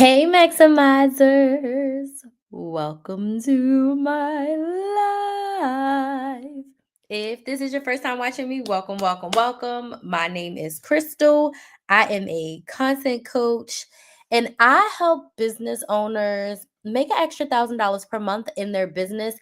Hey, Maximizers. Welcome to my life. If this is your first time watching me, welcome, welcome, welcome. My name is Crystal. I am a content coach and I help business owners make an extra $1,000 per month in their business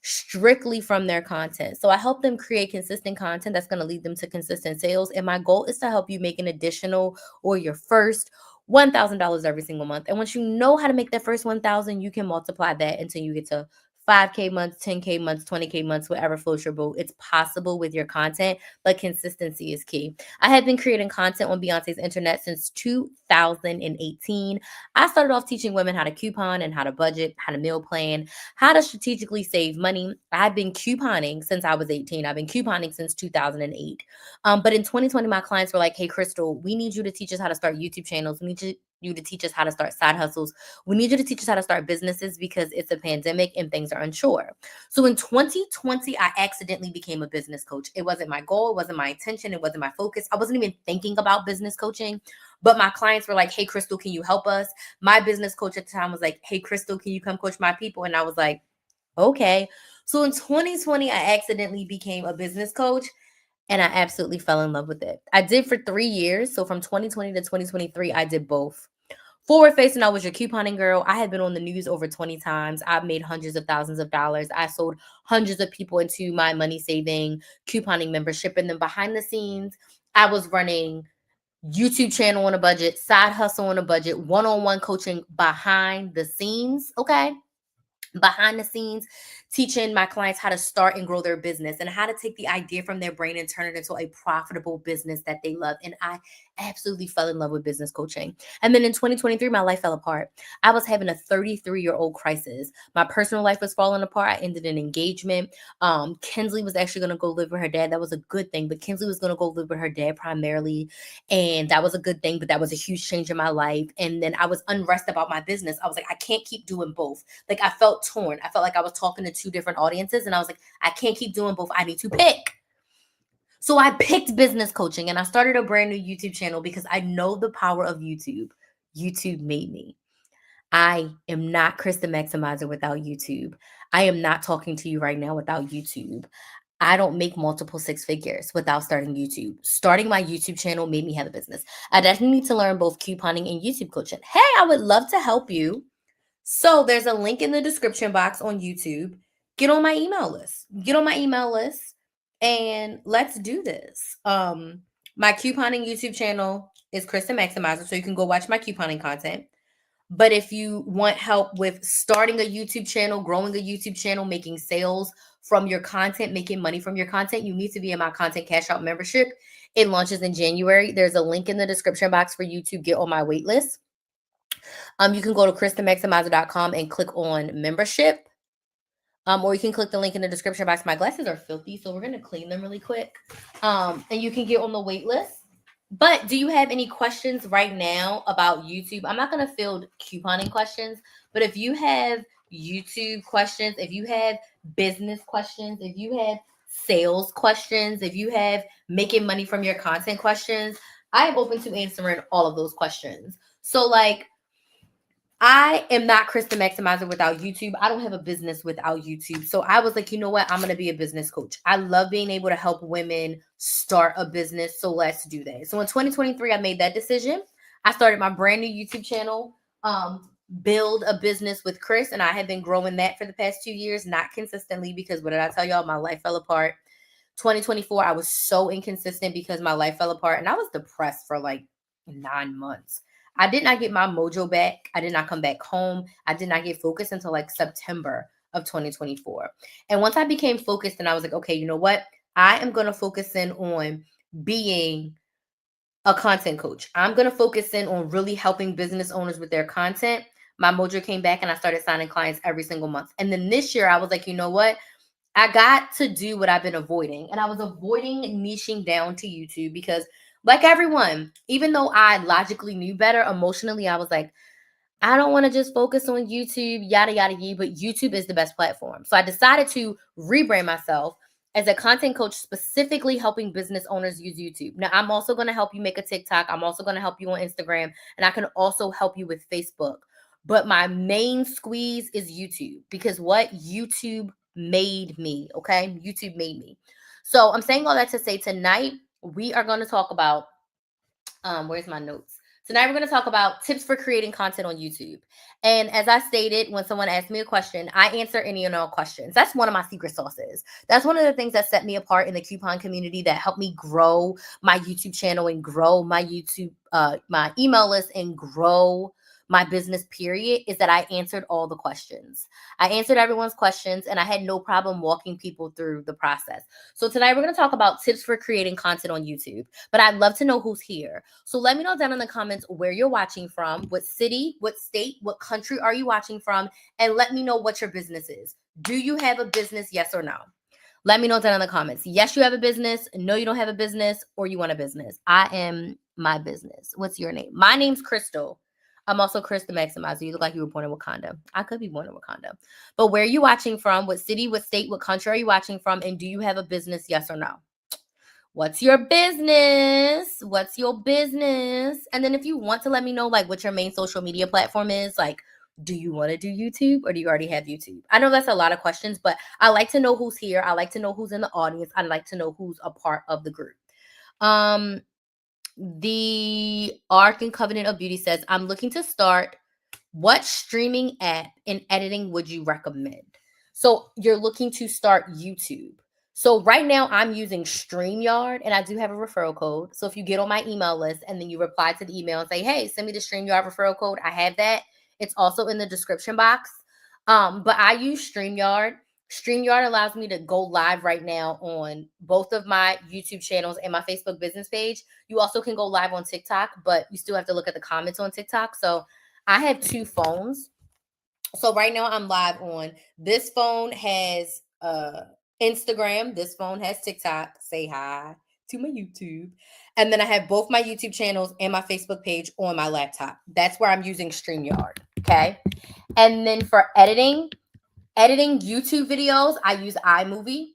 strictly from their content. So I help them create consistent content that's going to lead them to consistent sales. And my goal is to help you make an additional or your first $1,000 every single month. And once you know how to make that first 1,000, you can multiply that until you get to 5K months, 10K months, 20K months, whatever floats your boat. It's possible with your content, but consistency is key. I have been creating content on Beyonce's internet since 2018. I started off teaching women how to coupon and how to budget, how to meal plan, how to strategically save money. I've been couponing since I was 18. I've been couponing since 2008. But in 2020, my clients were like, hey, Crystal, we need you to teach us how to start YouTube channels. We need you to teach us how to start side hustles. We need you to teach us how to start businesses because it's a pandemic and things are unsure. So in 2020, I accidentally became a business coach. It wasn't my goal. It wasn't my intention. It wasn't my focus. I wasn't even thinking about business coaching. But my clients were like, hey, Crystal, can you help us? My business coach at the time was like, hey, Crystal, can you come coach my people? And I was like, okay. So in 2020, I accidentally became a business coach and I absolutely fell in love with it. I did for 3 years. So from 2020 to 2023, I did both. Forward facing, I was your couponing girl. I had been on the news over 20 times. I've made hundreds of thousands of dollars. I sold hundreds of people into my money saving couponing membership. And then behind the scenes, I was running YouTube channel on a budget, side hustle on a budget, one-on-one coaching behind the scenes. Okay. Behind the scenes, teaching my clients how to start and grow their business and how to take the idea from their brain and turn it into a profitable business that they love. And I absolutely fell in love with business coaching. And then in 2023, my life fell apart. I was having a 33-year-old crisis. My personal life was falling apart. I ended an engagement. Kinsley was actually going to go live with her dad. That was a good thing, but Kinsley was going to go live with her dad primarily. And that was a good thing, but that was a huge change in my life. And then I was unrest about my business. I was like, I can't keep doing both. Like I felt torn. I felt like I was talking to two different audiences and I was like, I can't keep doing both. I need to pick. So I picked business coaching and I started a brand new YouTube channel because I know the power of YouTube. YouTube made me. I am not Krys the Maximizer without YouTube. I am not talking to you right now without YouTube. I don't make multiple six figures without starting YouTube. Starting my YouTube channel made me have a business. I definitely need to learn both couponing and YouTube coaching. Hey, I would love to help you. So there's a link in the description box on YouTube. Get on my email list. Get on my email list and let's do this. My couponing YouTube channel is Krys the Maximizer, so you can go watch my couponing content. But if you want help with starting a YouTube channel, growing a YouTube channel, making sales from your content, making money from your content, you need to be in my content cash out membership. It launches in January. There's a link in the description box for you to get on my wait list. You can go to krysthemaximizer.com and click on membership. Or you can click the link in the description box. My glasses are filthy, so we're gonna clean them really quick. And you can get on the wait list. But do you have any questions right now about YouTube? I'm not gonna field couponing questions, but if you have YouTube questions, if you have business questions, if you have sales questions, if you have making money from your content questions, I am open to answering all of those questions. So like I am not Krys the Maximizer without YouTube. I don't have a business without YouTube. So I was like, you know what? I'm going to be a business coach. I love being able to help women start a business. So let's do that. So in 2023, I made that decision. I started my brand new YouTube channel, Build a Business with Krys. And I have been growing that for the past 2 years, not consistently because what did I tell y'all? My life fell apart. 2024, I was so inconsistent because my life fell apart and I was depressed for like 9 months. I did not get my mojo back. I did not come back home. I did not get focused until like September of 2024. And once I became focused and I was like, okay, you know what? I am going to focus in on being a content coach. I'm going to focus in on really helping business owners with their content. My mojo came back and I started signing clients every single month. And then this year I was like, you know what? I got to do what I've been avoiding. And I was avoiding niching down to YouTube because like everyone, even though I logically knew better, emotionally, I was like, I don't want to just focus on YouTube, yada, yada, yada, but YouTube is the best platform. So I decided to rebrand myself as a content coach, specifically helping business owners use YouTube. Now, I'm also going to help you make a TikTok. I'm also going to help you on Instagram, and I can also help you with Facebook. But my main squeeze is YouTube, because what? YouTube made me, okay? YouTube made me. So I'm saying all that to say tonight we are going to talk about, where's my notes? Tonight we're going to talk about tips for creating content on YouTube. And as I stated, when someone asks me a question, I answer any and all questions. That's one of my secret sauces. That's one of the things that set me apart in the coupon community, that helped me grow my YouTube channel and grow my YouTube, my email list, and grow my business, period, is that I answered all the questions. I answered everyone's questions, and I had no problem walking people through the process. So tonight we're going to talk about tips for creating content on YouTube, but I'd love to know who's here. So let me know down in the comments where you're watching from, what city, what state, what country are you watching from, and let me know what your business is. Do you have a business, yes or no? Let me know down in the comments. Yes, you have a business. No, you don't have a business, or you want a business. I am my business. What's your name? My name's Crystal. I'm also Krys the Maximizer. You look like you were born in Wakanda. I could be born in Wakanda. But where are you watching from? What city, what state, what country are you watching from? And do you have a business, yes or no? What's your business? What's your business? And then if you want to let me know like what your main social media platform is, like, do you want to do YouTube, or do you already have YouTube? I know that's a lot of questions, but I like to know who's here. I like to know who's in the audience. I like to know who's a part of the group. The Ark and Covenant of Beauty says, I'm looking to start. What streaming app in editing would you recommend? So you're looking to start YouTube. So right now I'm using StreamYard, and I do have a referral code. So if you get on my email list and then you reply to the email and say, hey, send me the StreamYard referral code, I have that. It's also in the description box. But I use StreamYard. StreamYard allows me to go live right now on both of my YouTube channels and my Facebook business page. You also can go live on TikTok, but you still have to look at the comments on TikTok. So I have two phones. So right now I'm live on this phone has Instagram. This phone has TikTok. Say hi to my YouTube. And then I have both my YouTube channels and my Facebook page on my laptop. That's where I'm using StreamYard. Okay. And then for editing YouTube videos, I use iMovie.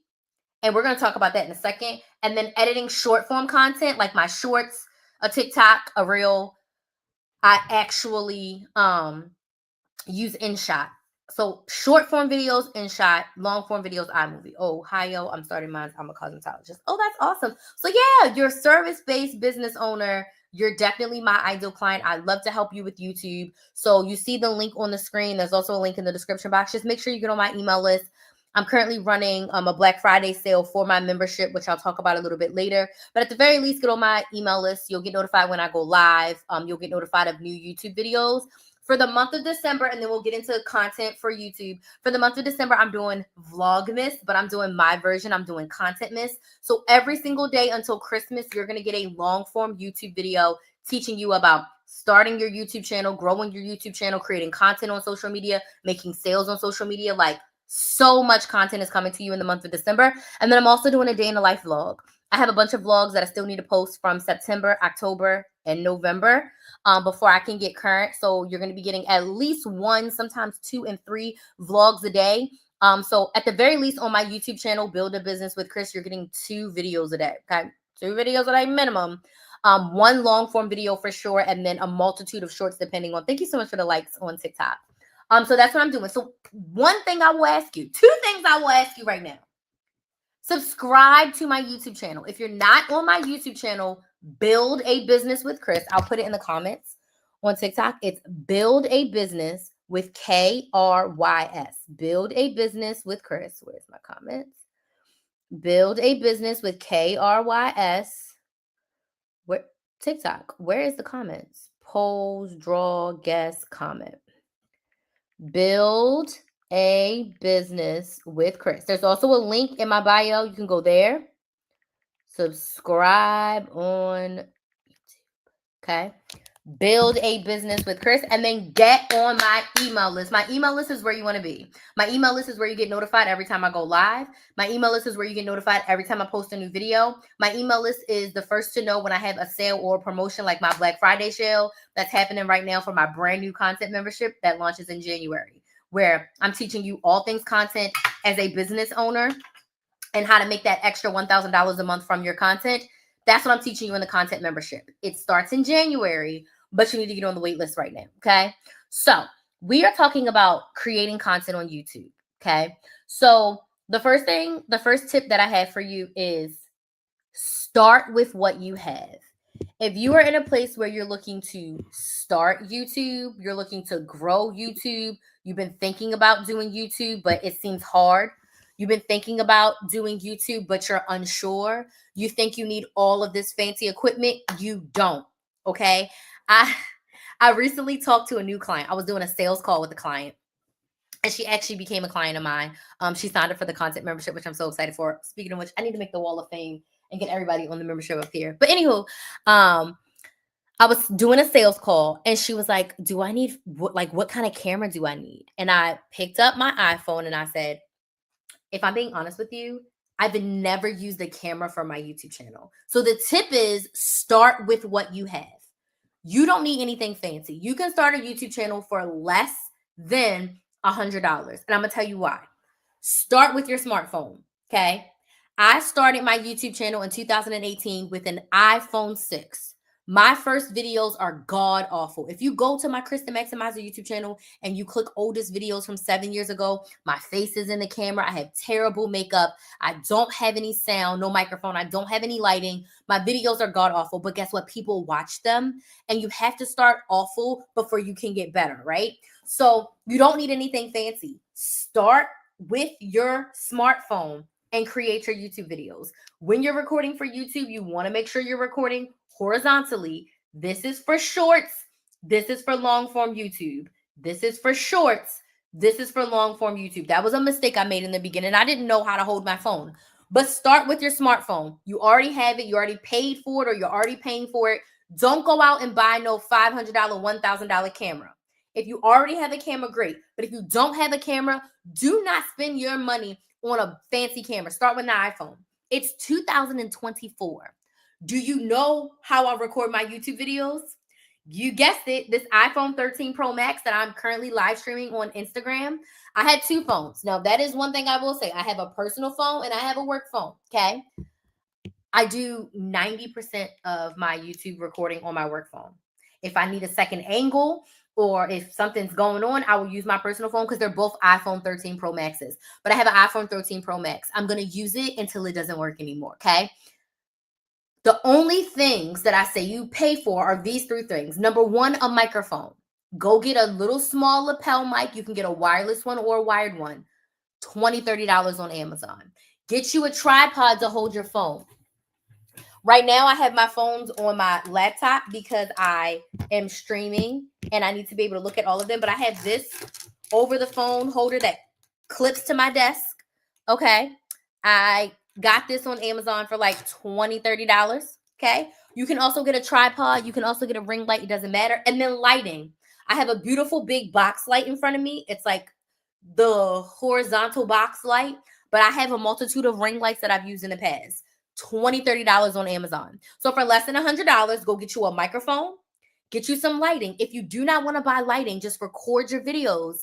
And we're going to talk about that in a second. And then editing short form content, like my shorts, a TikTok, a reel, I actually use InShot. So short form videos, InShot, long form videos, iMovie. Oh, hi, yo, I'm starting mine. I'm a cosmetologist. Oh, that's awesome. So yeah, you're a service-based business owner. You're definitely my ideal client. I'd love to help you with YouTube. So you see the link on the screen. There's also a link in the description box. Just make sure you get on my email list. I'm currently running a Black Friday sale for my membership, which I'll talk about a little bit later. But at the very least, get on my email list. You'll get notified when I go live. You'll get notified of new YouTube videos for the month of December, and then we'll get into content for YouTube. For the month of December, I'm doing Vlogmas, but I'm doing my version. I'm doing Contentmas. So every single day until Christmas, you're going to get a long-form YouTube video teaching you about starting your YouTube channel, growing your YouTube channel, creating content on social media, making sales on social media. Like, so much content is coming to you in the month of December. And then I'm also doing a day in the life vlog. I have a bunch of vlogs that I still need to post from September, October, and November before I can get current. So you're going to be getting at least 1, sometimes 2 and 3 vlogs a day. So at the very least on my YouTube channel, Build a Business with Krys, you're getting 2 videos a day. Okay, 2 videos a day minimum. 1 long form video for sure, and then a multitude of shorts depending on. Thank you so much for the likes on TikTok. So that's what I'm doing. So one thing I will ask you, 2 things I will ask you right now. Subscribe to my YouTube channel. If you're not on my YouTube channel, Build a Business with Krys. I'll put it in the comments on TikTok. It's Build a Business with Krys. Build a Business with Krys. Where's my comments? Build a Business with Krys. Where TikTok? Where is the comments? Polls, draw, guess, comment. Build a Business with Krys. There's also a link in my bio. You can go there. Subscribe on YouTube. Okay. Build a Business with Krys, and then get on my email list. My email list is where you want to be. My email list is where you get notified every time I go live. My email list is where you get notified every time I post a new video. My email list is the first to know when I have a sale or a promotion, like my Black Friday sale that's happening right now for my brand new content membership that launches in January, where I'm teaching you all things content as a business owner. and how to make that extra $1,000 a month from your content, that's what I'm teaching you in the content membership. It starts in January, but you need to get on the wait list right now, okay? So we are talking about creating content on YouTube, okay? So the first tip that I have for you is start with what you have. If you are in a place where you're looking to start YouTube, you're looking to grow YouTube, you've been thinking about doing YouTube, but it seems hard. You've been thinking about doing YouTube, but you're unsure. You think you need all of this fancy equipment. You don't. Okay. I recently talked to a new client. I was doing a sales call with a client, and she actually became a client of mine. She signed up for the content membership, which I'm so excited for. Speaking of which, I need to make the wall of fame and get everybody on the membership up here. But anywho, I was doing a sales call, and she was like, do I need, what kind of camera do I need? And I picked up my iPhone and I said, if I'm being honest with you, I've never used a camera for my YouTube channel. So the tip is start with what you have. You don't need anything fancy. You can start a YouTube channel for less than $100. And I'm going to tell you why. Start with your smartphone, okay? I started my YouTube channel in 2018 with an iPhone 6. My first videos are god awful. If you go to my Krys the Maximizer YouTube channel and you click oldest videos from 7 years ago, my face is in the camera. I have terrible makeup. I don't have any sound, no microphone. I don't have any lighting. My videos are god awful, but guess what? People watch them, and you have to start awful before you can get better, right? So you don't need anything fancy. Start with your smartphone and create your YouTube videos. When you're recording for YouTube, you want to make sure you're recording horizontally. This is for shorts. This is for long form YouTube. This is for shorts. This is for long form YouTube. That was a mistake I made in the beginning. I didn't know how to hold my phone. But start with your smartphone. You already have it. You already paid for it, or you're already paying for it. Don't go out and buy no $500, $1,000 camera. If you already have a camera, great. But if you don't have a camera, do not spend your money on a fancy camera. Start with an iPhone. It's 2024. Do you know how I record my YouTube videos? You guessed it, this iPhone 13 Pro Max that I'm currently live streaming on Instagram. I had two phones. Now, that is one thing I will say. I have a personal phone and I have a work phone, okay? I do 90% of my YouTube recording on my work phone. If I need a second angle or if something's going on, I will use my personal phone because they're both iPhone 13 Pro Maxes. But I have an iPhone 13 Pro Max. I'm going to use it until it doesn't work anymore, okay? The only things that I say you pay for are these three things. Number one, a microphone. Go get a little small lapel mic. You can get a wireless one or a wired one. $20, $30 on Amazon. Get you a tripod to hold your phone. Right now, I have my phones on my laptop because I am streaming and I need to be able to look at all of them. But I have this over the phone holder that clips to my desk. Okay. I got this on Amazon for like $20, $30. Okay. You can also get a tripod. You can also get a ring light. It doesn't matter. And then lighting. I have a beautiful big box light in front of me. It's like the horizontal box light, but I have a multitude of ring lights that I've used in the past. $20, $30 on Amazon. So for less than $100, go get you a microphone, get you some lighting. If you do not want to buy lighting, just record your videos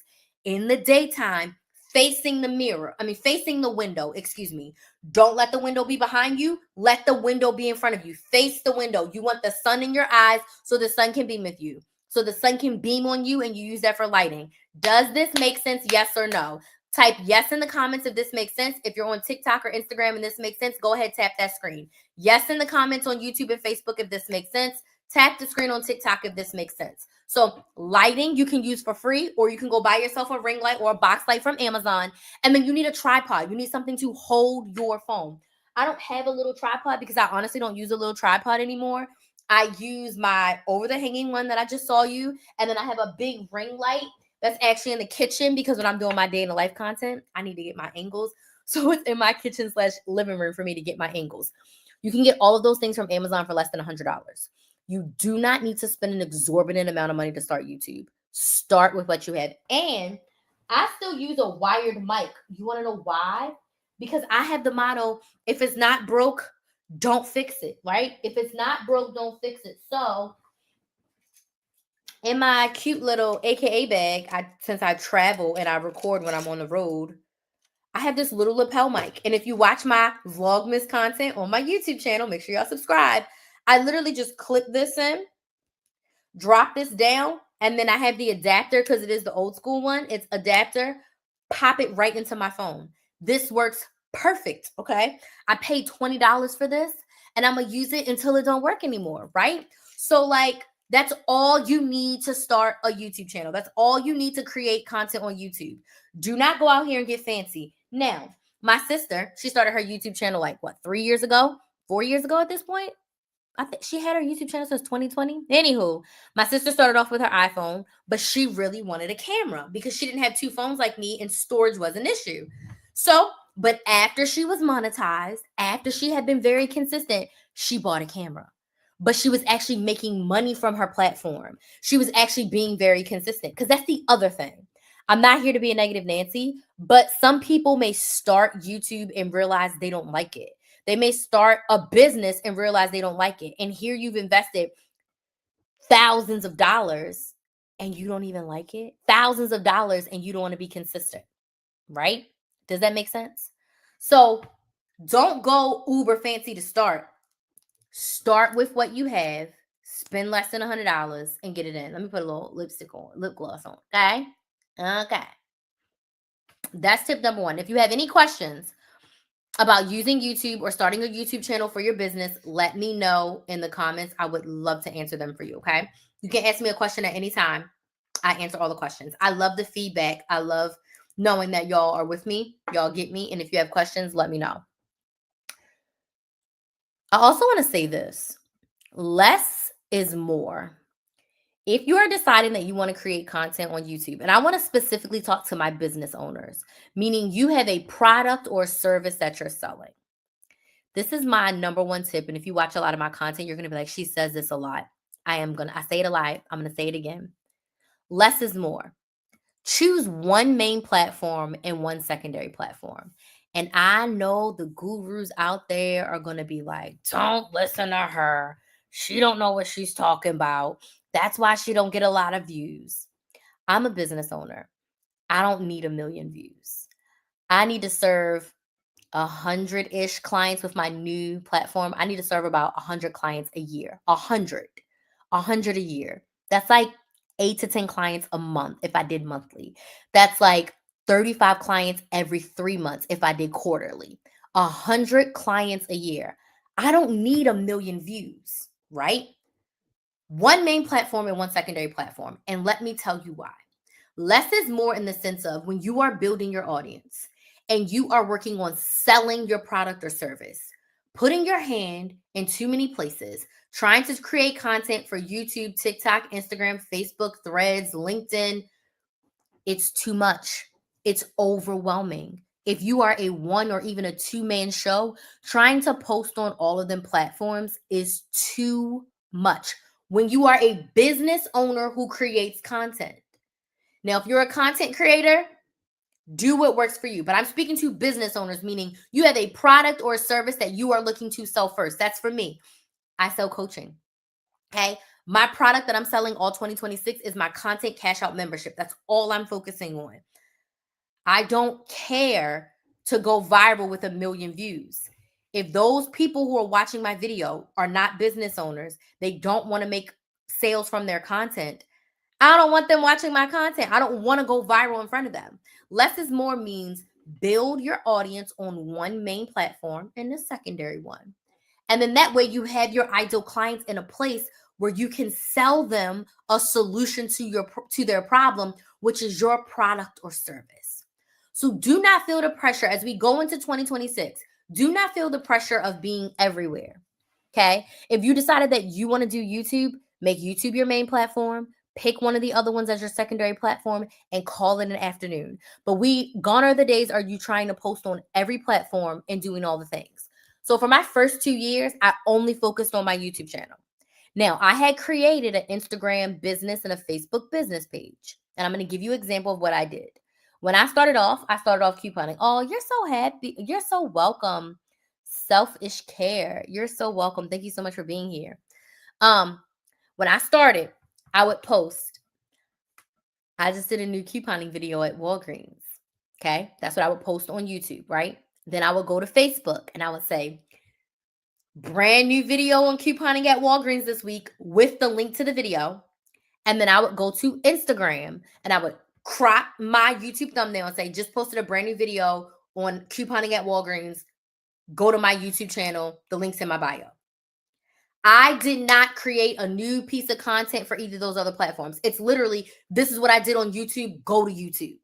in the daytime facing the window, excuse me. Don't let the window be behind you. Let the window be in front of you. Face the window. You want the sun in your eyes so the sun can beam with you. So the sun can beam on you and you use that for lighting. Does this make sense? Yes or no? Type yes in the comments if this makes sense. If you're on TikTok or Instagram and this makes sense, go ahead, tap that screen. Yes in the comments on YouTube and Facebook if this makes sense. Tap the screen on TikTok if this makes sense. So lighting you can use for free, or you can go buy yourself a ring light or a box light from Amazon. And then you need a tripod. You need something to hold your phone. I don't have a little tripod because I honestly don't use a little tripod anymore. I use my over the hanging one that I just saw you. And then I have a big ring light that's actually in the kitchen because when I'm doing my day in the life content, I need to get my angles. So it's in my kitchen / living room for me to get my angles. You can get all of those things from Amazon for less than $100. You do not need to spend an exorbitant amount of money to start YouTube. Start with what you have. And I still use a wired mic. You want to know why? Because I have the motto, if it's not broke, don't fix it, right? If it's not broke, don't fix it. So in my cute little AKA bag, since I travel and I record when I'm on the road, I have this little lapel mic. And if you watch my Vlogmas content on my YouTube channel, make sure y'all subscribe. I literally just clip this in, drop this down, and then I have the adapter because it is the old school one. It's adapter, pop it right into my phone. This works perfect, okay? I paid $20 for this, and I'm going to use it until it don't work anymore, right? So like, that's all you need to start a YouTube channel. That's all you need to create content on YouTube. Do not go out here and get fancy. Now, my sister, she started her YouTube channel like, what, 3 years ago? 4 years ago at this point? I think she had her YouTube channel since 2020. Anywho, my sister started off with her iPhone, but she really wanted a camera because she didn't have two phones like me and storage was an issue. So, but after she was monetized, after she had been very consistent, she bought a camera. But she was actually making money from her platform. She was actually being very consistent because that's the other thing. I'm not here to be a negative Nancy, but some people may start YouTube and realize they don't like it. They may start a business and realize they don't like it. And here you've invested thousands of dollars and you don't even like it. Thousands of dollars and you don't want to be consistent, right? Does that make sense? So don't go uber fancy to start. Start with what you have. Spend less than $100 and get it in. Let me put a little lipstick on, lip gloss on. Okay? Okay. That's tip number 1. If you have any questions about using YouTube or starting a YouTube channel for your business, let me know in the comments. I would love to answer them for you, okay? You can ask me a question at any time. I answer all the questions. I love the feedback. I love knowing that y'all are with me. Y'all get me. And if you have questions, let me know. I also want to say this. Less is more. If you are deciding that you want to create content on YouTube, and I want to specifically talk to my business owners, meaning you have a product or service that you're selling. This is my number 1 tip. And if you watch a lot of my content, you're going to be like, she says this a lot. I say it a lot. I'm going to say it again. Less is more. Choose one main platform and one secondary platform. And I know the gurus out there are going to be like, don't listen to her. She don't know what she's talking about. That's why she don't get a lot of views. I'm a business owner. I don't need 1 million views. I need to serve 100-ish clients with my new platform. I need to serve about 100 clients a year. 100 a year. That's like 8 to 10 clients a month if I did monthly. That's like 35 clients every 3 months if I did quarterly. 100 clients a year. I don't need 1 million views, right? One main platform and one secondary platform. And let me tell you why. Less is more in the sense of when you are building your audience and you are working on selling your product or service, putting your hand in too many places, trying to create content for YouTube, TikTok, Instagram, Facebook, Threads, LinkedIn, it's too much. It's overwhelming. If you are a 1 or even a 2-man show, trying to post on all of them platforms is too much. When you are a business owner who creates content. Now, if you're a content creator, do what works for you. But I'm speaking to business owners, meaning you have a product or a service that you are looking to sell first. That's for me. I sell coaching. Okay. My product that I'm selling all 2026 is my content cash out membership. That's all I'm focusing on. I don't care to go viral with 1 million views. If those people who are watching my video are not business owners, they don't want to make sales from their content, I don't want them watching my content. I don't want to go viral in front of them. Less is more means build your audience on one main platform and the secondary one. And then that way you have your ideal clients in a place where you can sell them a solution to their problem, which is your product or service. So do not feel the pressure as we go into 2026. Do not feel the pressure of being everywhere. Okay? If you decided that you want to do YouTube, make YouTube your main platform. Pick one of the other ones as your secondary platform and call it an afternoon. But gone are the days are you trying to post on every platform and doing all the things. So for my first 2 years, I only focused on my YouTube channel. Now, I had created an Instagram business and a Facebook business page. And I'm going to give you an example of what I did. When I started off couponing. Oh, you're so happy. You're so welcome. Selfish care. You're so welcome. Thank you so much for being here. When I started, I would post, I just did a new couponing video at Walgreens. Okay. That's what I would post on YouTube, right? Then I would go to Facebook and I would say, brand new video on couponing at Walgreens this week with the link to the video. And then I would go to Instagram and I would crop my YouTube thumbnail and say, just posted a brand new video on couponing at Walgreens. Go to my YouTube channel. The link's in my bio. I did not create a new piece of content for either of those other platforms. It's literally, this is what I did on YouTube. Go to YouTube.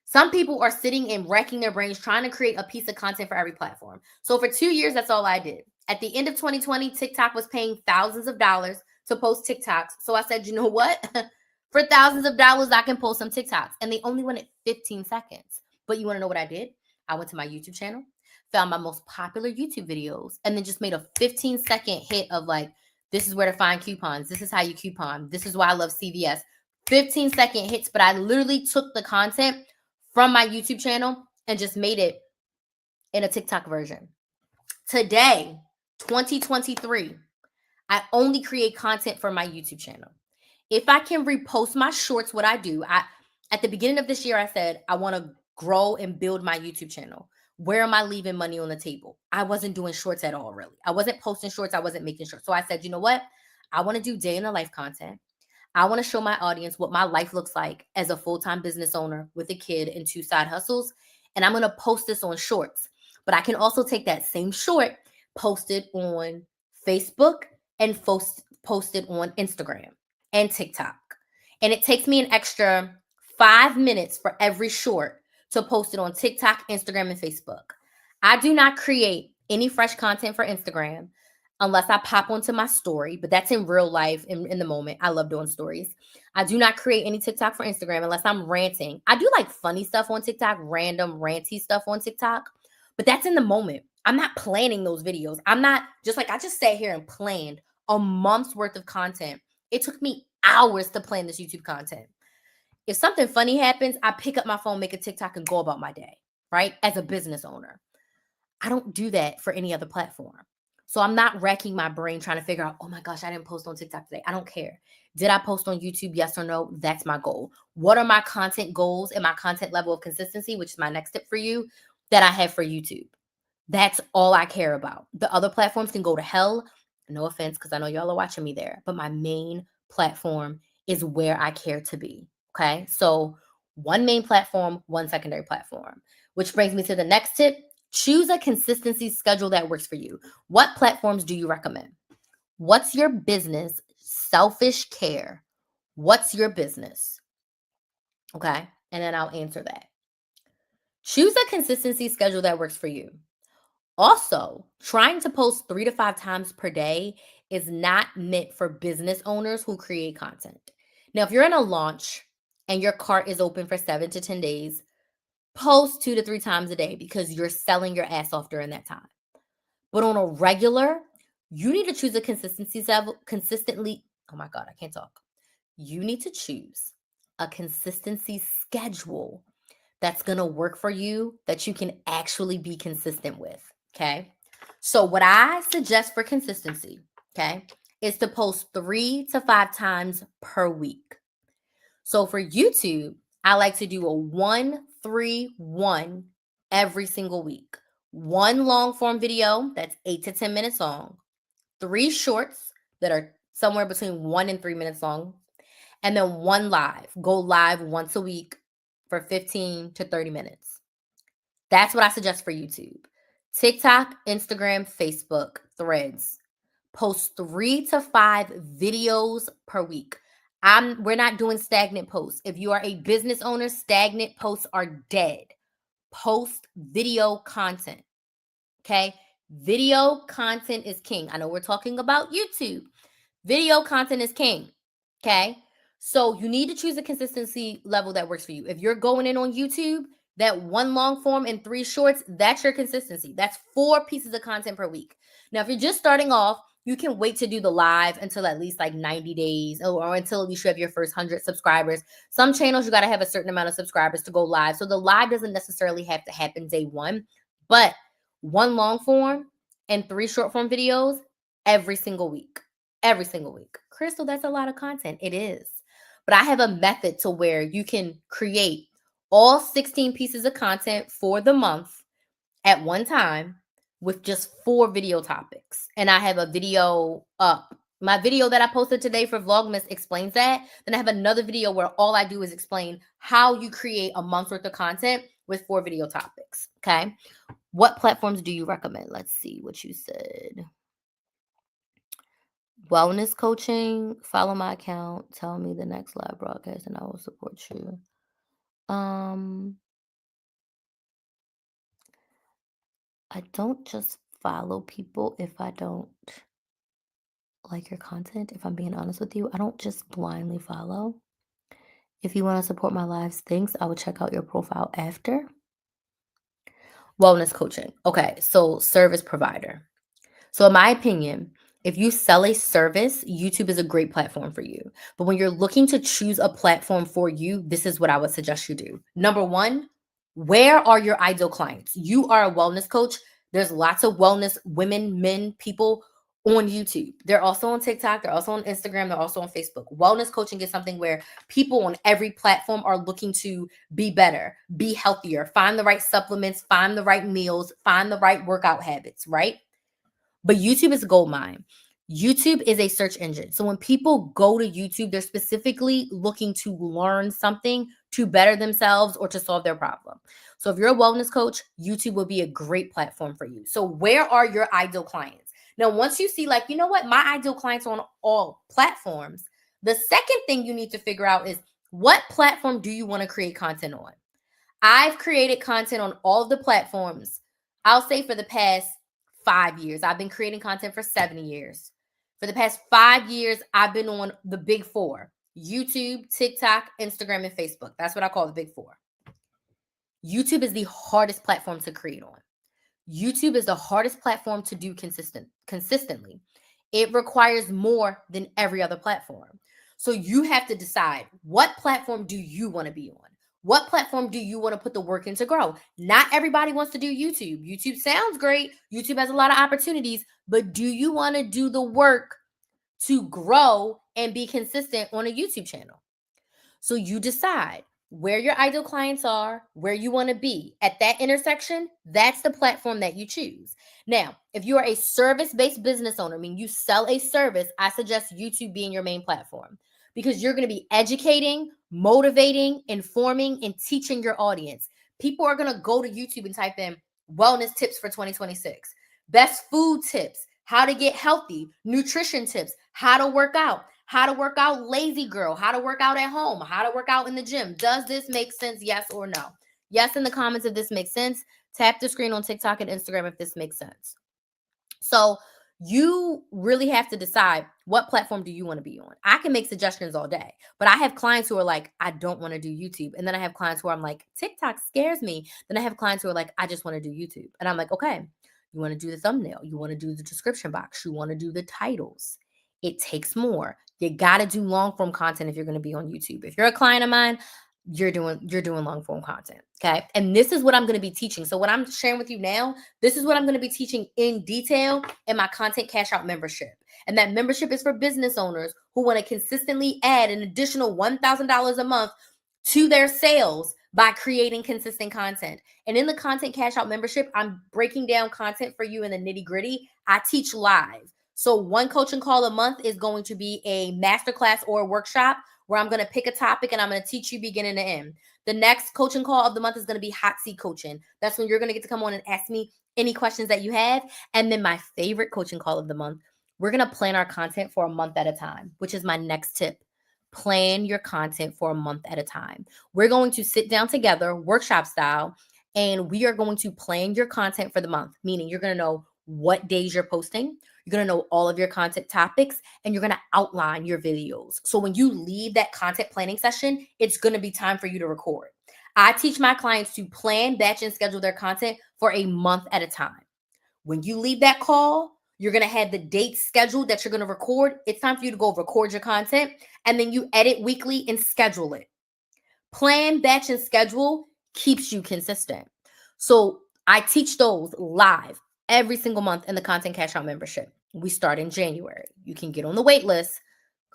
Some people are sitting and racking their brains trying to create a piece of content for every platform. So for 2 years, that's all I did. At the end of 2020, TikTok was paying thousands of dollars to post TikToks. So I said, you know what? For thousands of dollars, I can post some TikToks. And they only wanted 15 seconds. But you want to know what I did? I went to my YouTube channel, found my most popular YouTube videos, and then just made a 15-second hit of like, this is where to find coupons. This is how you coupon. This is why I love CVS. 15-second hits, but I literally took the content from my YouTube channel and just made it in a TikTok version. Today, 2023, I only create content for my YouTube channel. If I can repost my shorts, what I do, at the beginning of this year, I said, I want to grow and build my YouTube channel. Where am I leaving money on the table? I wasn't doing shorts at all, really. I wasn't posting shorts. I wasn't making shorts. So I said, you know what? I want to do day in the life content. I want to show my audience what my life looks like as a full-time business owner with a kid and 2 side hustles. And I'm going to post this on shorts. But I can also take that same short, post it on Facebook, and post it on Instagram and TikTok. And it takes me an extra 5 minutes for every short to post it on TikTok, Instagram, and Facebook. I do not create any fresh content for Instagram unless I pop onto my story, but that's in real life, in the moment. I love doing stories. I do not create any TikTok for Instagram unless I'm ranting. I do like funny stuff on TikTok, random ranty stuff on TikTok, but that's in the moment. I'm not planning those videos. I'm not just like, I just sat here and planned a month's worth of content. It took me hours to plan this YouTube content. If something funny happens, I pick up my phone, make a TikTok, and go about my day, right? As a business owner. I don't do that for any other platform. So I'm not racking my brain trying to figure out, oh my gosh, I didn't post on TikTok today. I don't care. Did I post on YouTube? Yes or no? That's my goal. What are my content goals and my content level of consistency, which is my next tip for you, that I have for YouTube? That's all I care about. The other platforms can go to hell. No offense, because I know y'all are watching me there. But my main platform is where I care to be. Okay. So one main platform, one secondary platform, which brings me to the next tip. Choose a consistency schedule that works for you. What platforms do you recommend? What's your business? Selfish care. What's your business? Okay. And then I'll answer that. Choose a consistency schedule that works for you. Also, trying to post 3 to 5 times per day is not meant for business owners who create content. Now, if you're in a launch and your cart is open for 7 to 10 days, post 2 to 3 times a day because you're selling your ass off during that time. But on a regular, you need to choose a consistency level consistently. Oh my God, I can't talk. You need to choose a consistency schedule that's going to work for you that you can actually be consistent with. Okay. So what I suggest for consistency, okay, is to post 3 to 5 times per week. So for YouTube, I like to do a 1-3-1 every single week. 1 long form video that's 8 to 10 minutes long, 3 shorts that are somewhere between 1 and 3 minutes long, and then 1 live. Go live once a week for 15 to 30 minutes. That's what I suggest for YouTube. TikTok, Instagram, Facebook, Threads. Post 3 to 5 videos per week. We're not doing stagnant posts. If you are a business owner, stagnant posts are dead. Post video content. Okay? Video content is king. I know we're talking about YouTube. Video content is king. Okay? So you need to choose a consistency level that works for you. If you're going in on YouTube, that 1 long form and 3 shorts, that's your consistency. That's 4 pieces of content per week. Now, if you're just starting off, you can wait to do the live until at least like 90 days or until at least you have your first 100 subscribers. Some channels, you got to have a certain amount of subscribers to go live. So the live doesn't necessarily have to happen day 1, but 1 long form and 3 short form videos every single week. Every single week. Crystal, that's a lot of content. It is. But I have a method to where you can create all 16 pieces of content for the month at one time with just 4 video topics. And I have a video up. My video that I posted today for Vlogmas explains that. Then I have another video where all I do is explain how you create a month's worth of content with 4 video topics. Okay. What platforms do you recommend? Let's see what you said. Wellness coaching. Follow my account. Tell me the next live broadcast and I will support you. I don't just follow people if I don't like your content. If I'm being honest with you, I don't just blindly follow. If you want to support my lives, thanks. I will check out your profile after. Wellness coaching. Okay, so service provider. So in my opinion, if you sell a service, YouTube is a great platform for you. But when you're looking to choose a platform for you, this is what I would suggest you do. Number one, where are your ideal clients? You are a wellness coach. There's lots of wellness women, men, people on YouTube. They're also on TikTok. They're also on Instagram. They're also on Facebook. Wellness coaching is something where people on every platform are looking to be better, be healthier, find the right supplements, find the right meals, find the right workout habits, right? But YouTube is a gold mine. YouTube is a search engine. So when people go to YouTube, they're specifically looking to learn something to better themselves or to solve their problem. So if you're a wellness coach, YouTube will be a great platform for you. So where are your ideal clients? Now, once you see like, you know what, my ideal clients are on all platforms, the second thing you need to figure out is what platform do you want to create content on? I've created content on all of the platforms. I'll say for the past 5 years. I've been creating content for 7 years. For the past 5 years, I've been on the big 4: YouTube, TikTok, Instagram, and Facebook. That's what I call the big 4. YouTube is the hardest platform to create on. YouTube is the hardest platform to do consistently. It requires more than every other platform. So you have to decide, what platform do you want to be on? What platform do you want to put the work in to grow? Not everybody wants to do YouTube. YouTube sounds great. YouTube has a lot of opportunities, but do you want to do the work to grow and be consistent on a YouTube channel? So you decide where your ideal clients are, where you want to be. At that intersection, that's the platform that you choose. Now, if you are a service-based business owner, I mean, you sell a service, I suggest YouTube being your main platform because you're going to be educating, motivating, informing, and teaching your audience. People are going to go to YouTube and type in wellness tips for 2026, best food tips, how to get healthy, nutrition tips, how to work out lazy girl, how to work out at home, how to work out in the gym. Does this make sense? Yes or no? Yes in the comments if this makes sense. Tap the screen on TikTok and Instagram if this makes sense. So you really have to decide, what platform do you want to be on? I can make suggestions all day, but I have clients who are like, I don't want to do YouTube. And then I have clients who I'm like, TikTok scares me. Then I have clients who are like, I just want to do YouTube. And I'm like, okay, you want to do the thumbnail, you want to do the description box, you want to do the titles. It takes more. You got to do long form content if you're going to be on YouTube. If you're a client of mine, you're doing long form content. Okay. And this is what I'm going to be teaching. So what I'm sharing with you now, this is what I'm going to be teaching in detail in my content cash out membership. And that membership is for business owners who want to consistently add an additional $1,000 a month to their sales by creating consistent content. And in the content cash out membership, I'm breaking down content for you in the nitty gritty. I teach live. So one coaching call a month is going to be a masterclass or a workshop where I'm going to pick a topic and I'm going to teach you beginning to end. The next coaching call of the month is going to be hot seat coaching. That's when you're going to get to come on and ask me any questions that you have. And then my favorite coaching call of the month, we're going to plan our content for a month at a time, which is my next tip. Plan your content for a month at a time. We're going to sit down together, workshop style, and we are going to plan your content for the month, meaning you're going to know what days you're posting. You're going to know all of your content topics, and you're going to outline your videos. So when you leave that content planning session, it's going to be time for you to record. I teach my clients to plan, batch, and schedule their content for a month at a time. When you leave that call, you're going to have the date scheduled that you're going to record. It's time for you to go record your content, and then you edit weekly and schedule it. Plan, batch, and schedule keeps you consistent. So I teach those live every single month in the Content Cash Out membership. We start in January. You can get on the wait list,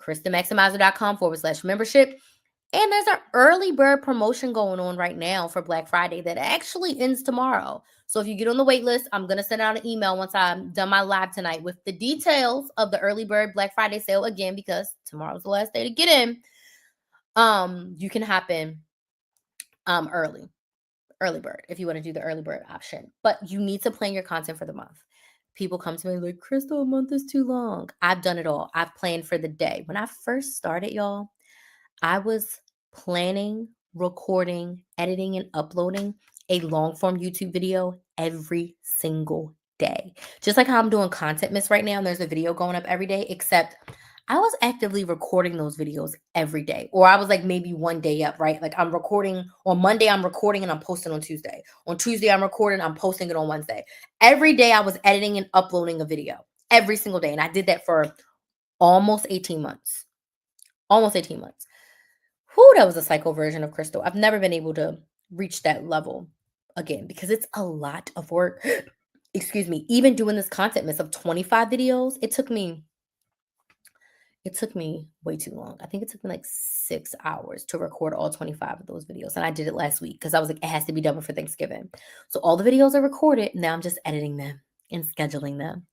KrysTheMaximizer.com/membership. And there's an early bird promotion going on right now for Black Friday that actually ends tomorrow. So if you get on the wait list, I'm going to send out an email once I'm done my live tonight with the details of the early bird Black Friday sale again, because tomorrow's the last day to get in. You can hop in early bird if you want to do the early bird option. But you need to plan your content for the month. People come to me like, Crystal, a month is too long. I've done it all. I've planned for the day. When I first started, y'all, I was planning, recording, editing, and uploading a long form YouTube video every single day. Just like how I'm doing Content Miss right now, and there's a video going up every day, except I was actively recording those videos every day. Or I was like maybe one day up, right? Like I'm recording on Monday, I'm recording and I'm posting on Tuesday. On Tuesday, I'm recording, I'm posting it on Wednesday. Every day I was editing and uploading a video every single day. And I did that for almost 18 months. Almost 18 months. Whew, that was a psycho version of Crystal. I've never been able to reach that level again because it's a lot of work. Excuse me. Even doing this Content Miss of 25 videos, it took me way too long. I think it took me like 6 hours to record all 25 of those videos. And I did it last week because I was like, it has to be done before Thanksgiving. So all the videos are recorded. Now I'm just editing them and scheduling them.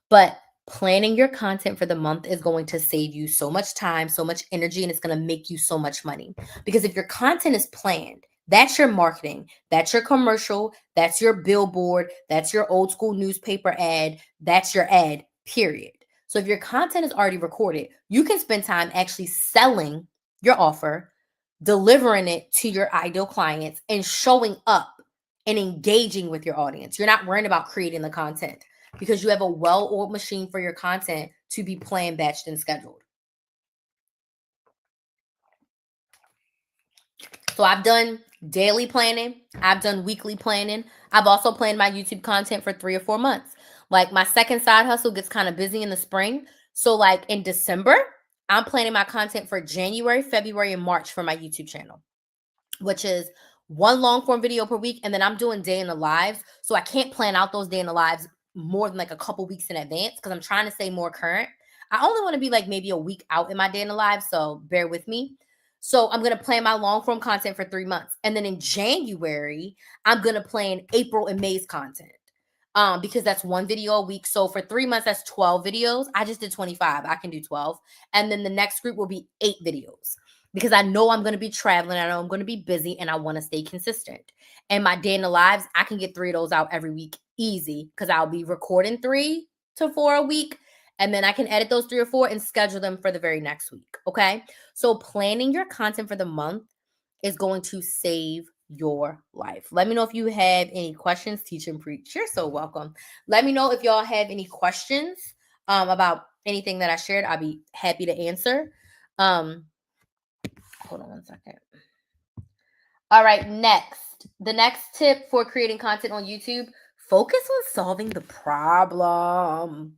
But planning your content for the month is going to save you so much time, so much energy, and it's going to make you so much money. Because if your content is planned, that's your marketing, that's your commercial, that's your billboard, that's your old school newspaper ad, that's your ad, period. So if your content is already recorded, you can spend time actually selling your offer, delivering it to your ideal clients, and showing up and engaging with your audience. You're not worrying about creating the content because you have a well-oiled machine for your content to be planned, batched, and scheduled. So I've done daily planning. I've done weekly planning. I've also planned my YouTube content for 3 or 4 months. Like my second side hustle gets kind of busy in the spring. So like in December, I'm planning my content for January, February, and March for my YouTube channel, which is one long form video per week. And then I'm doing day in the lives. So I can't plan out those day in the lives more than like a couple weeks in advance because I'm trying to stay more current. I only want to be like maybe a week out in my day in the lives. So bear with me. So I'm going to plan my long form content for 3 months. And then in January, I'm going to plan April and May's content. Because that's one video a week. So for 3 months, that's 12 videos. I just did 25. I can do 12. And then the next group will be 8 videos because I know I'm going to be traveling. I know I'm going to be busy and I want to stay consistent. And my day in the lives, I can get 3 of those out every week easy because I'll be recording 3 to 4 a week. And then I can edit those 3 or 4 and schedule them for the very next week. Okay. So planning your content for the month is going to save your life. Let me know if you have any questions. Teach and preach. You're so welcome. Let me know if y'all have any questions about anything that I shared. I'll be happy to answer. Hold on one second. All right, next. The next tip for creating content on YouTube, focus on solving the problem.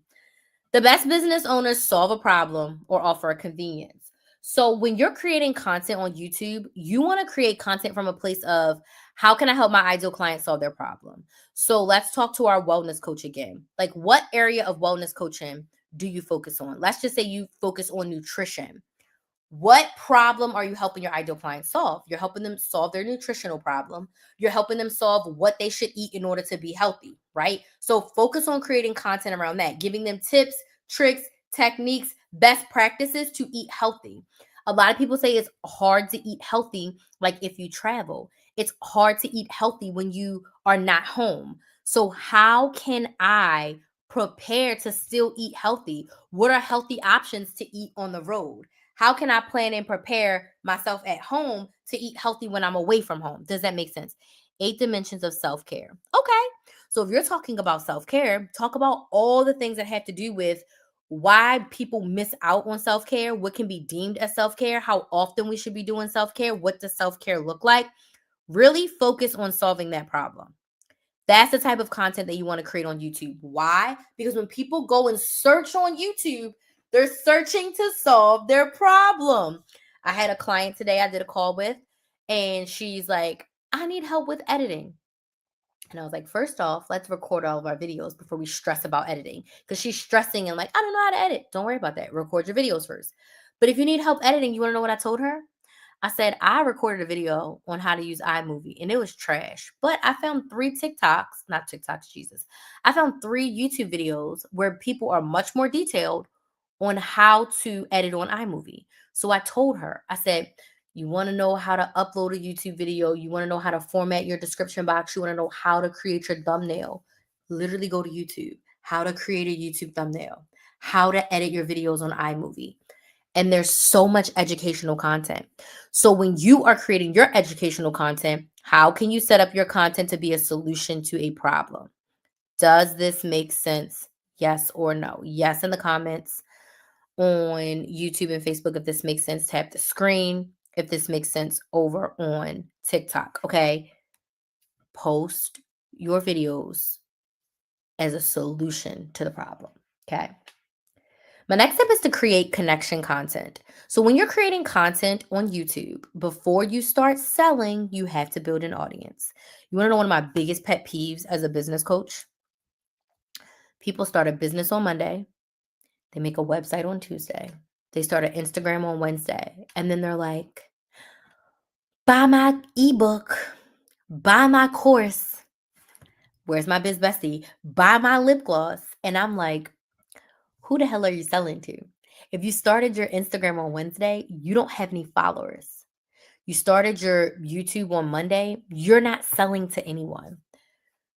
The best business owners solve a problem or offer a convenience. So when you're creating content on YouTube, you want to create content from a place of how can I help my ideal client solve their problem? So let's talk to our wellness coach again. Like what area of wellness coaching do you focus on? Let's just say you focus on nutrition. What problem are you helping your ideal client solve? You're helping them solve their nutritional problem. You're helping them solve what they should eat in order to be healthy, right? So focus on creating content around that, giving them tips, tricks, techniques, best practices to eat healthy. A lot of people say it's hard to eat healthy, like if you travel. It's hard to eat healthy when you are not home. So how can I prepare to still eat healthy? What are healthy options to eat on the road? How can I plan and prepare myself at home to eat healthy when I'm away from home? Does that make sense? 8 dimensions of self-care. Okay. So if you're talking about self-care, talk about all the things that have to do with why people miss out on self-care, what can be deemed as self-care, how often we should be doing self-care, what does self-care look like? Really focus on solving that problem. That's the type of content that you want to create on YouTube. Why? Because when people go and search on YouTube, they're searching to solve their problem. I had a client today I did a call with, and she's like, I need help with editing. And I was like, first off, let's record all of our videos before we stress about editing. Because she's stressing and like, I don't know how to edit. Don't worry about that. Record your videos first. But if you need help editing, you want to know what I told her? I said, I recorded a video on how to use iMovie and it was trash. But I found 3 TikToks, not TikToks, Jesus. I found 3 YouTube videos where people are much more detailed on how to edit on iMovie. So I told her, I said, you want to know how to upload a YouTube video, you want to know how to format your description box, you want to know how to create your thumbnail. Literally go to YouTube, how to create a YouTube thumbnail, how to edit your videos on iMovie. And there's so much educational content. So when you are creating your educational content, how can you set up your content to be a solution to a problem? Does this make sense? Yes or no? Yes in the comments on YouTube and Facebook. If this makes sense, tap the screen. If this makes sense, over on TikTok. Okay. Post your videos as a solution to the problem. Okay. My next step is to create connection content. So when you're creating content on YouTube, before you start selling, you have to build an audience. You want to know one of my biggest pet peeves as a business coach? People start a business on Monday. They make a website on Tuesday. They start an Instagram on Wednesday. And then they're like, buy my ebook, buy my course. Where's my biz bestie? Buy my lip gloss. And I'm like, who the hell are you selling to? If you started your Instagram on Wednesday, you don't have any followers. You started your YouTube on Monday, you're not selling to anyone.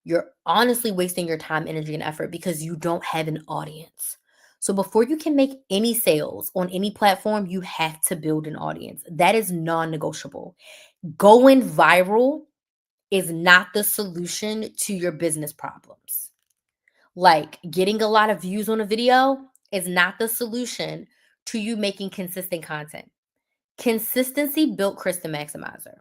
You're honestly wasting your time, energy, and effort because you don't have an audience. So before you can make any sales on any platform, you have to build an audience. That is non-negotiable. Going viral is not the solution to your business problems. Like getting a lot of views on a video is not the solution to you making consistent content. Consistency built Krys the Maximizer.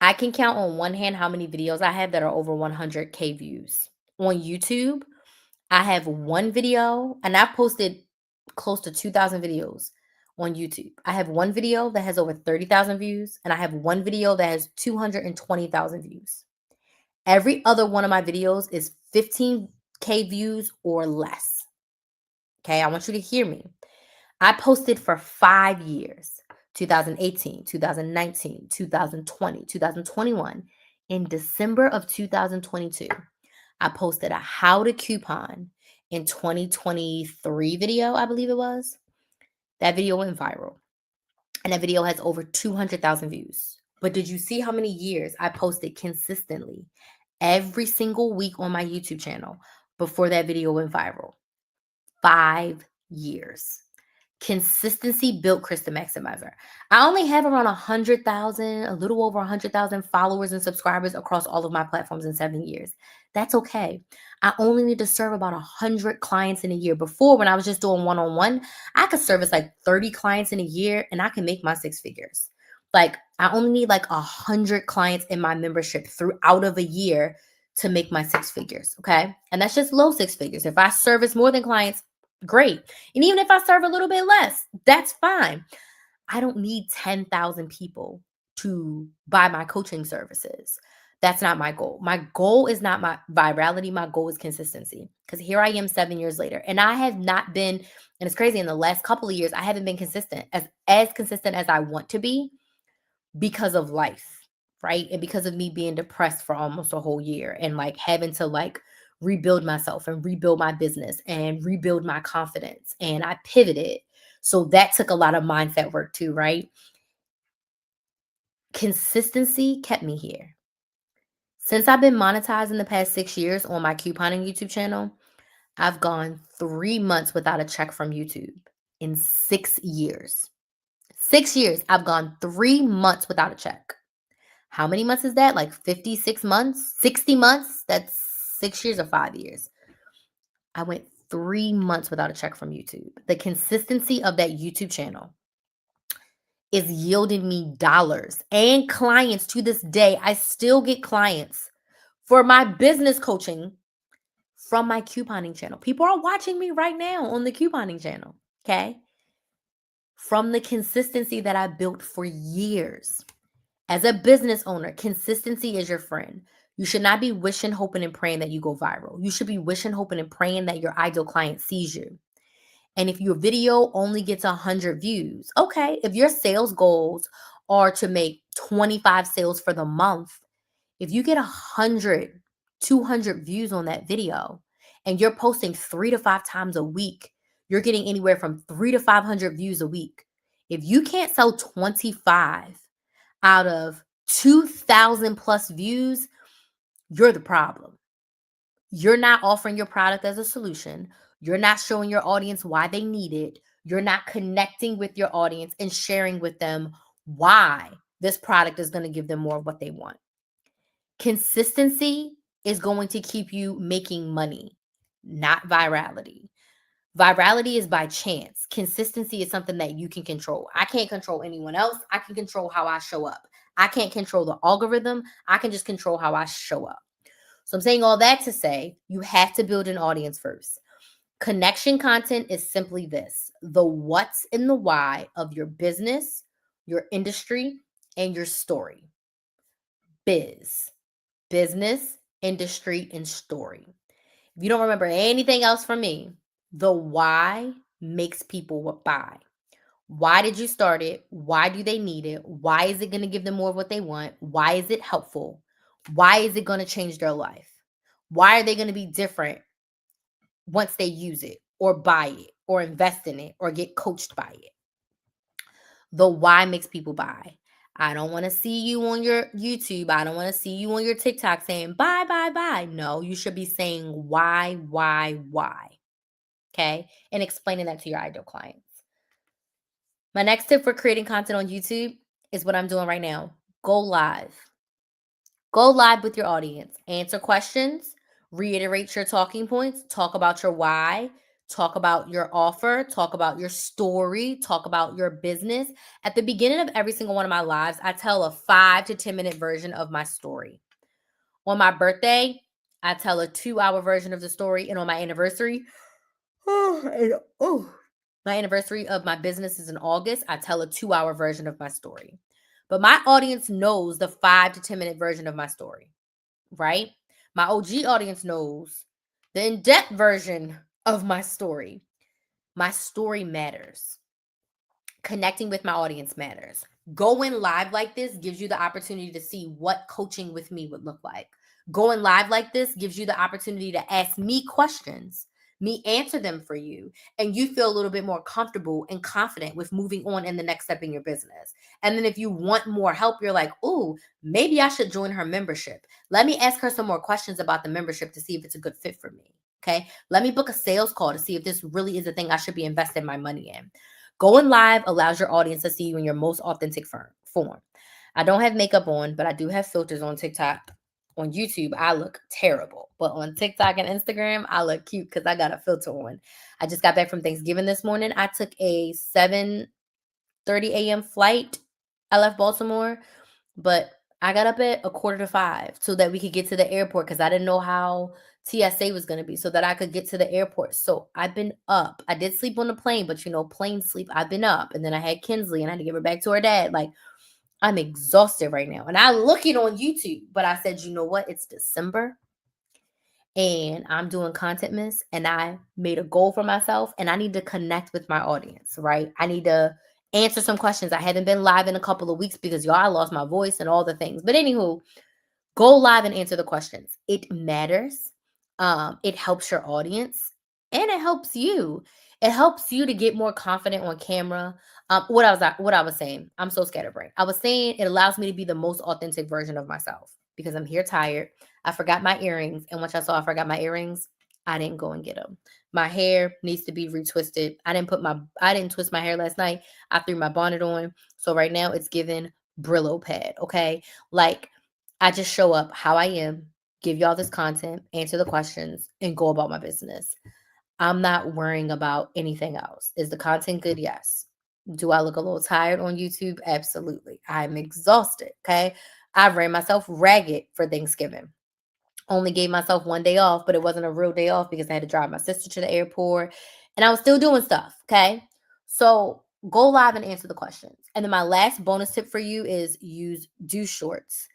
I can count on one hand how many videos I have that are over 100K views. On YouTube, I have one video, and I've posted close to 2,000 videos on YouTube. I have one video that has over 30,000 views, and I have one video that has 220,000 views. Every other one of my videos is 15K views or less. Okay, I want you to hear me. I posted for 5 years, 2018, 2019, 2020, 2021. In December of 2022, I posted a how to coupon in 2023 video, I believe it was. That video went viral. And that video has over 200,000 views. But did you see how many years I posted consistently every single week on my YouTube channel before that video went viral? 5 years. Consistency built Krys the Maximizer. I only have around 100,000, a little over 100,000 followers and subscribers across all of my platforms in 7 years. That's okay. I only need to serve about 100 clients in a year. Before, when I was just doing one-on-one, I could service like 30 clients in a year and I can make my 6 figures. Like I only need like 100 clients in my membership throughout of a year to make my 6 figures. Okay. And that's just low 6 figures. If I service more than clients, great. And even if I serve a little bit less, that's fine. I don't need 10,000 people to buy my coaching services. That's not my goal. My goal is not my virality. My goal is consistency. Because here I am 7 years later. And I have not been, and it's crazy, in the last couple of years, I haven't been consistent, as consistent as I want to be because of life, right? And because of me being depressed for almost a whole year and like having to like rebuild myself and rebuild my business and rebuild my confidence. And I pivoted. So that took a lot of mindset work too, right? Consistency kept me here. Since I've been monetized in the past 6 years on my couponing YouTube channel, I've gone 3 months without a check from YouTube in 6 years. 6 years, I've gone 3 months without a check. How many months is that? Like 56 months, 60 months? That's 6 years or 5 years. I went 3 months without a check from YouTube. The consistency of that YouTube channel is yielding me dollars and clients to this day. I still get clients for my business coaching from my couponing channel. People are watching me right now on the couponing channel, okay? From the consistency that I built for years. As a business owner, consistency is your friend. You should not be wishing, hoping, and praying that you go viral. You should be wishing, hoping, and praying that your ideal client sees you. And if your video only gets 100 views, okay, if your sales goals are to make 25 sales for the month, if you get 100, 200 views on that video and you're posting 3 to 5 times a week, you're getting anywhere from 3 to 500 views a week. If you can't sell 25 out of 2,000 plus views, you're the problem. You're not offering your product as a solution. You're not showing your audience why they need it. You're not connecting with your audience and sharing with them why this product is going to give them more of what they want. Consistency is going to keep you making money, not virality. Virality is by chance. Consistency is something that you can control. I can't control anyone else. I can control how I show up. I can't control the algorithm. I can just control how I show up. So I'm saying all that to say, you have to build an audience first. Connection content is simply this: the what's and the why of your business, your industry, and your story. Business, industry, and story. If you don't remember anything else from me, the why makes people buy. Why did you start it? Why do they need it? Why is it going to give them more of what they want? Why is it helpful? Why is it going to change their life? Why are they going to be different once they use it or buy it or invest in it or get coached by it? The why makes people buy. I don't want to see you on your YouTube. I don't want to see you on your TikTok saying buy, buy, buy. No, you should be saying why. Okay. And explaining that to your ideal clients. My next tip for creating content on YouTube is what I'm doing right now. Go live. Go live with your audience. Answer questions. Reiterate your talking points. Talk about your why. Talk about your offer. Talk about your story. Talk about your business. At the beginning of every single one of my lives, I tell a 5 to 10 minute version of my story. On my birthday, I tell a 2-hour version of the story. And on my anniversary, my anniversary of my business is in August, I tell a 2-hour version of my story. But my audience knows the 5 to 10 minute version of my story, right? My OG audience knows the in-depth version of my story. My story matters. Connecting with my audience matters. Going live like this gives you the opportunity to see what coaching with me would look like. Going live like this gives you the opportunity to ask me questions, me answer them for you, and you feel a little bit more comfortable and confident with moving on in the next step in your business. And then if you want more help, you're like, oh, maybe I should join her membership. Let me ask her some more questions about the membership to see if it's a good fit for me. Okay. Let me book a sales call to see if this really is a thing I should be investing my money in. Going live allows your audience to see you in your most authentic form. I don't have makeup on, but I do have filters on TikTok. On YouTube, I look terrible. But on TikTok and Instagram, I look cute because I got a filter on. I just got back from Thanksgiving this morning. I took a 7:30 a.m. flight. I left Baltimore, but I got up at 4:45 so that we could get to the airport because I didn't know how TSA was going to be so that I could get to the airport. So I've been up. I did sleep on the plane, but plane sleep, I've been up. And then I had Kinsley and I had to give her back to her dad. Like, I'm exhausted right now. And I look it on YouTube, but I said, you know what? It's December and I'm doing content miss and I made a goal for myself and I need to connect with my audience, right? I need to answer some questions. I haven't been live in a couple of weeks because I lost my voice and all the things. But anywho, go live and answer the questions. It matters. It helps your audience and it helps you. It helps you to get more confident on camera. What I was saying, I'm so scatterbrained. I was saying it allows me to be the most authentic version of myself because I'm here tired. I forgot my earrings, and once I saw I forgot my earrings, I didn't go and get them. My hair needs to be retwisted. I didn't twist my hair last night. I threw my bonnet on, so right now it's giving Brillo pad. Okay, like I just show up how I am, give y'all this content, answer the questions, and go about my business. I'm not worrying about anything else. Is the content good? Yes. Do I look a little tired on YouTube? Absolutely. I'm exhausted. Okay. I ran myself ragged for Thanksgiving. Only gave myself one day off, but it wasn't a real day off because I had to drive my sister to the airport and I was still doing stuff. Okay. So go live and answer the questions. And then my last bonus tip for you is do shorts.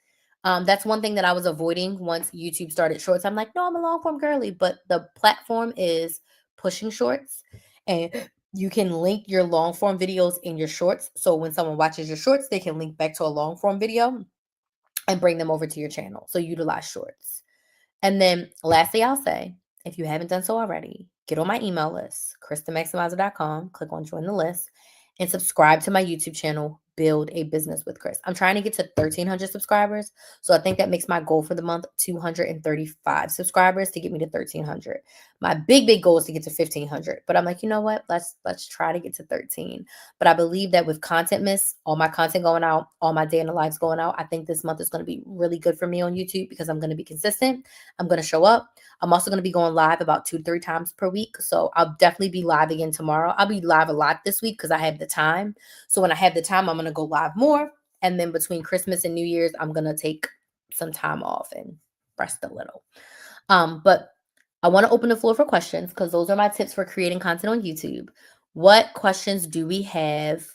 That's one thing that I was avoiding once YouTube started shorts. I'm like, no, I'm a long form girly, but the platform is pushing shorts. And you can link your long form videos in your shorts. So when someone watches your shorts, they can link back to a long form video and bring them over to your channel. So utilize shorts. And then lastly, I'll say, if you haven't done so already, get on my email list, KrysTheMaximizer.com, click on join the list, and subscribe to my YouTube channel, Build a Business with Krys. I'm trying to get to 1,300 subscribers. So I think that makes my goal for the month 235 subscribers to get me to 1,300. My big goal is to get to 1,500. But I'm like, you know what? Let's try to get to 13. But I believe that with Content Miss, all my content going out, all my day in the lives going out, I think this month is going to be really good for me on YouTube because I'm going to be consistent. I'm going to show up. I'm also going to be going live about 2 to 3 times per week. So I'll definitely be live again tomorrow. I'll be live a lot this week because I have the time. So when I have the time, I'm going to go live more. And then between Christmas and New Year's, I'm going to take some time off and rest a little. But I want to open the floor for questions because those are my tips for creating content on YouTube. What questions do we have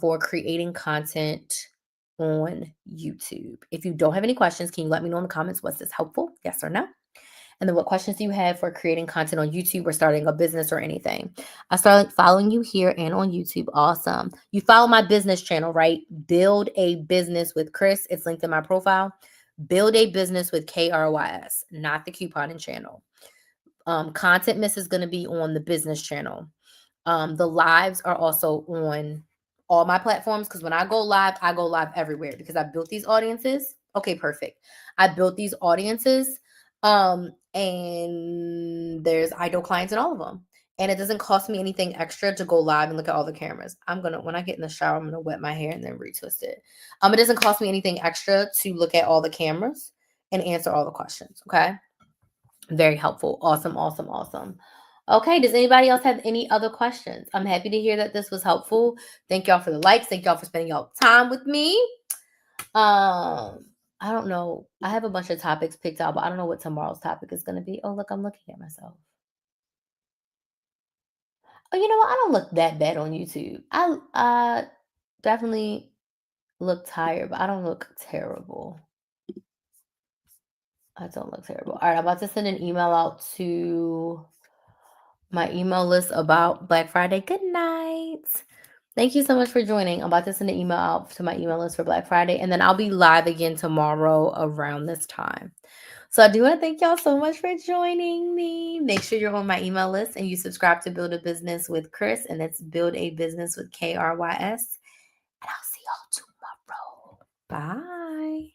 for creating content on YouTube? If you don't have any questions, can you let me know in the comments? Was this helpful? Yes or no? And then what questions do you have for creating content on YouTube or starting a business or anything? I started following you here and on YouTube. Awesome. You follow my business channel, right? Build a Business with Krys. It's linked in my profile. Build a Business with KRYS, not the couponing channel. Content Miss is going to be on the business channel. The lives are also on all my platforms because when I go live everywhere because I built these audiences. Okay, perfect. I built these audiences and there's ideal clients in all of them. And it doesn't cost me anything extra to go live and look at all the cameras. When I get in the shower, I'm gonna wet my hair and then retwist it. It doesn't cost me anything extra to look at all the cameras and answer all the questions. Okay. Very helpful. Awesome. Okay, does anybody else have any other questions? I'm happy to hear that this was helpful. Thank y'all for the likes. Thank y'all for spending y'all time with me. I don't know. I have a bunch of topics picked out, but I don't know what tomorrow's topic is going to be. Oh, look, I'm looking at myself. Oh, you know what? I don't look that bad on YouTube. I definitely look tired, but I don't look terrible. I don't look terrible. All right, I'm about to send an email out to my email list about Black Friday. Good night. Thank you so much for joining. I'm about to send an email out to my email list for Black Friday, and then I'll be live again tomorrow around this time. So I do want to thank y'all so much for joining me. Make sure you're on my email list and you subscribe to Build a Business with Krys, and it's Build a Business with KRYS. And I'll see y'all tomorrow. Bye.